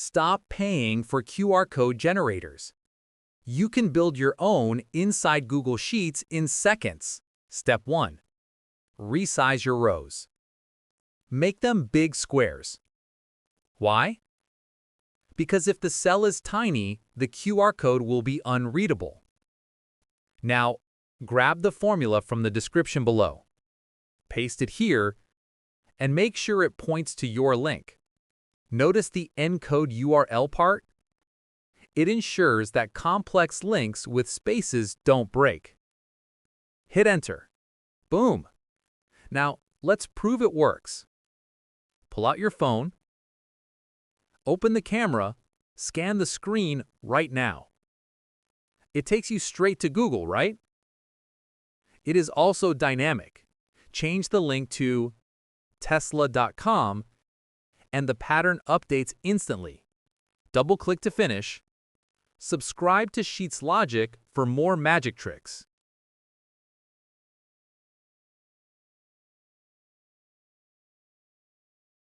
Stop paying for QR code generators. You can build your own inside Google Sheets in seconds. Step 1. Resize your rows. Make them big squares. Why? Because if the cell is tiny, the QR code will be unreadable. Now, grab the formula from the description below. Paste it here, and make sure it points to your link. Notice the encode URL part? It ensures that complex links with spaces don't break. Hit Enter. Boom! Now, let's prove it works. Pull out your phone, open the camera, scan the screen right now. It takes you straight to Google, right? It is also dynamic. Change the link to tesla.com and the pattern updates instantly. Double-click to finish. Subscribe to Sheets Logic for more magic tricks.